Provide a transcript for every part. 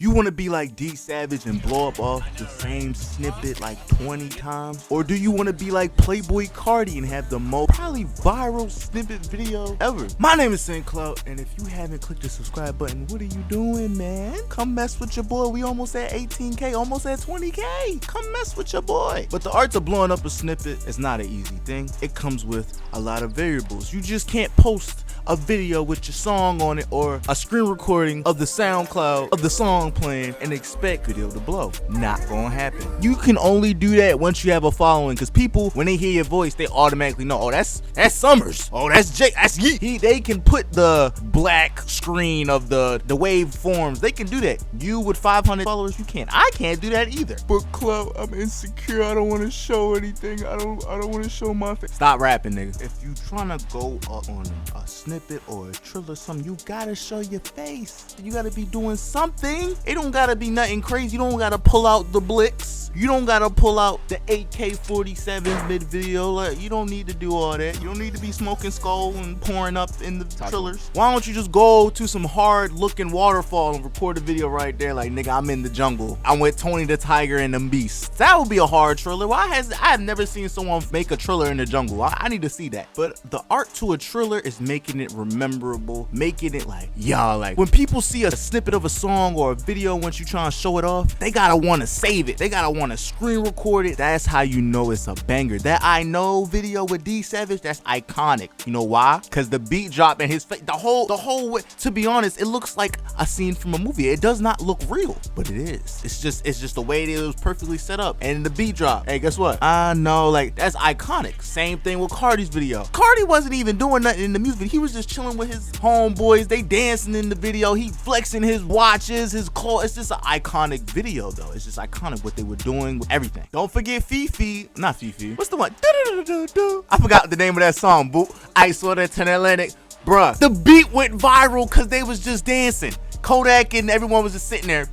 You want to be like D Savage and blow up off the same snippet like 20 times? Or do you want to be like Playboy Cardi and have the most probably viral snippet video ever? My name is Klouted, and if you haven't clicked the subscribe button, what are you doing, man? Come mess with your boy. We almost at 18K, almost at 20K. Come mess with your boy. But the art of blowing up a snippet is not an easy thing. It comes with a lot of variables. You just can't post a video with your song on it or a screen recording of the SoundCloud of the song playing and expect video to blow. Not gonna happen. You can only do that once you have a following, because people, when they hear your voice, they automatically know, oh, that's Summers, oh, that's Jake, that's Yeet. They can put the black screen of the wave forms. They can do that. You with 500 followers, you can't. I can't do that either. But Clout, I'm insecure. I don't want to show anything. I don't want to show my face. Stop rapping, nigga. If you trying to go up on a snippet or a trill or something, you gotta show your face. You gotta be doing something. It don't gotta be nothing crazy. You don't gotta pull out the Blix. You don't gotta pull out the AK-47 mid video. Like, you don't need to do all that. You don't need to be smoking skull and pouring up in the trillers. Why don't you just go to some hard looking waterfall and record a video right there? Like, nigga, I'm in the jungle. I'm with Tony the Tiger and them beasts. That would be a hard triller. I have never seen someone make a triller in the jungle. I need to see that. But the art to a triller is making it memorable, making it like, y'all, like when people see a snippet of a song or a video, once you try to show it off, they gotta want to save it. They gotta want to screen record it. That's how you know it's a banger. That I Know video with D Savage, that's iconic. You know why? Because the beat drop and his face, the whole way, to be honest, it looks like a scene from a movie. It does not look real, but it is. It's just the way it was perfectly set up. And the beat drop, hey, guess what? I know, like, that's iconic. Same thing with Cardi's video. Cardi wasn't even doing nothing in the music video. He was just chilling with his homeboys. They dancing in the video. He flexing his watches, his clothes. It's just an iconic video, though. It's just iconic what they were doing with everything. Don't forget Fifi. Not Fifi. What's the one? I forgot the name of that song, boo. Ice Water to the Atlantic. Bruh, the beat went viral because they was just dancing. Kodak and everyone was just sitting there.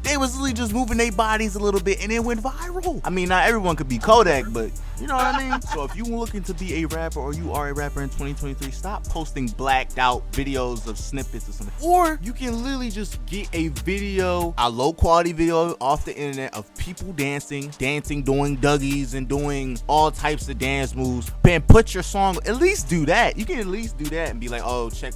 They was really just moving their bodies a little bit and it went viral. I mean, not everyone could be Kodak, but you know what I mean? So if you looking to be a rapper or you are a rapper in 2023, stop posting blacked out videos of snippets or something. Or you can literally just get a video, a low quality video off the internet of people dancing, doing Dougies and doing all types of dance moves. And put your song, at least do that. You can at least do that and be like, oh, check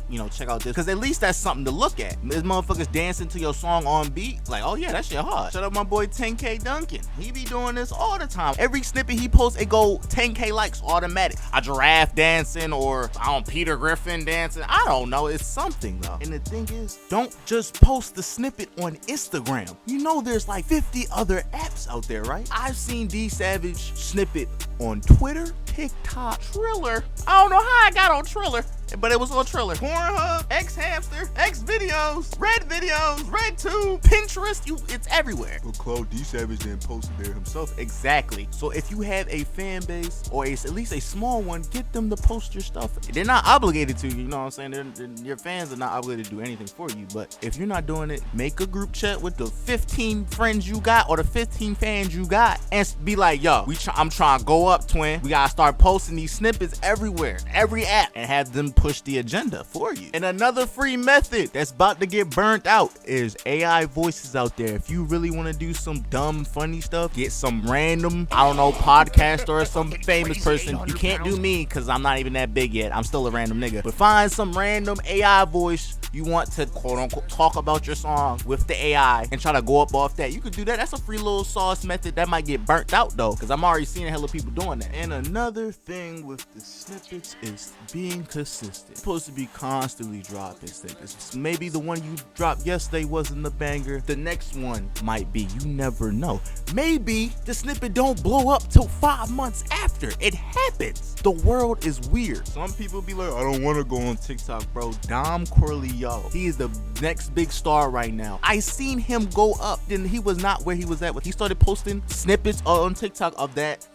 out this. Because at least that's something to look at. This motherfuckers dancing to your song on beat. Like, oh yeah, that shit hard. Shout out my boy 10K Duncan. He be doing this all the time. Every snippet he posts, it go 10K likes automatic. A giraffe dancing or Peter Griffin dancing. I don't know. It's something though. And the thing is, don't just post the snippet on Instagram. You know there's like 50 other apps out there, right? I've seen D Savage snippet on Twitter, TikTok, Triller. I don't know how I got on Triller, but it was on Triller. Pornhub, X-Hamster, X-Videos, RedTube, Pinterest, it's everywhere. But Clout, D Savage didn't post it there himself. Exactly. So if you have a fan base, or at least a small one, get them to post your stuff. They're not obligated to, you know what I'm saying? Your fans are not obligated to do anything for you, but if you're not doing it, make a group chat with the 15 friends you got or the 15 fans you got and be like, yo, I'm trying to go up, twin. We gotta start posting these snippets everywhere, every app, and have them push the agenda for you. And another free method that's about to get burnt out is AI voices out there. If you really want to do some dumb, funny stuff, get some random, I don't know, podcaster or some famous person. You can't do me because I'm not even that big yet. I'm still a random nigga. But find some random AI voice you want to quote unquote talk about your song with the AI and try to go up off that. You could do that. That's a free little sauce method that might get burnt out though, because I'm already seeing a hell of people doing that. And another thing with the snippets is being consistent. You're supposed to be constantly dropping snippets. Maybe the one you dropped yesterday wasn't the banger. The next one might be. You never know. Maybe the snippet don't blow up till 5 months after. It happens. The world is weird. Some people be like, I don't want to go on TikTok, bro. Dom Corleone, he is the next big star right now. I seen him go up, then he was not where he was at. He started posting snippets on TikTok of that.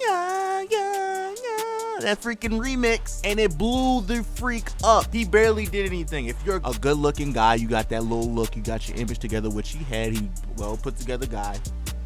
That freaking remix, and it blew the freak up. He barely did anything. If you're a good looking guy, you got that little look, you got your image together, which he had, he well put together guy.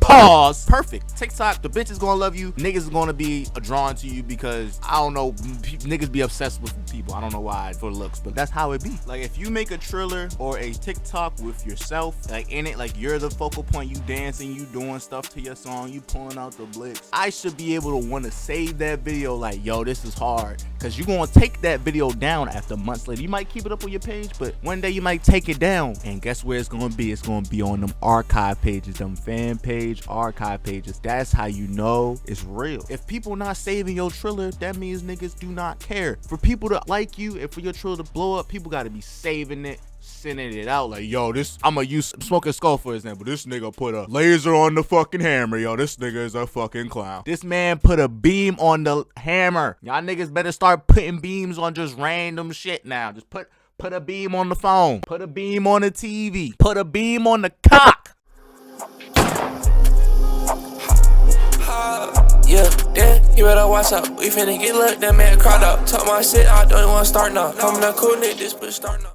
Pause. Perfect. TikTok, the bitch is gonna love you. Niggas is gonna be drawn to you because, I don't know, niggas be obsessed with people. I don't know why for looks, but that's how it be. Like, if you make a Triller or a TikTok with yourself, like in it, like you're the focal point, you dancing, you doing stuff to your song, you pulling out the blicks, I should be able to want to save that video like, yo, this is hard. Cause you're gonna take that video down after months later. You might keep it up on your page, but one day you might take it down. And guess where it's gonna be? It's gonna be on them archive pages, them fan page archive pages. That's how you know it's real. If people not saving your Triller, that means niggas do not care. For people to like you and for your Triller to blow up, people gotta be saving it, sending it out like, yo, this, I'ma use Smoking Skull for example. This nigga put a laser on the fucking hammer. Yo, this nigga is a fucking clown. This man put a beam on the hammer. Y'all niggas better start putting beams on just random shit now. Just put a beam on the phone. Put a beam on the TV. Put a beam on the cock. Yeah, you better watch out. We finna get lit, that man crowd up. Talk my shit, I don't even wanna start now. I'm not cool, nigga, this bitch start now.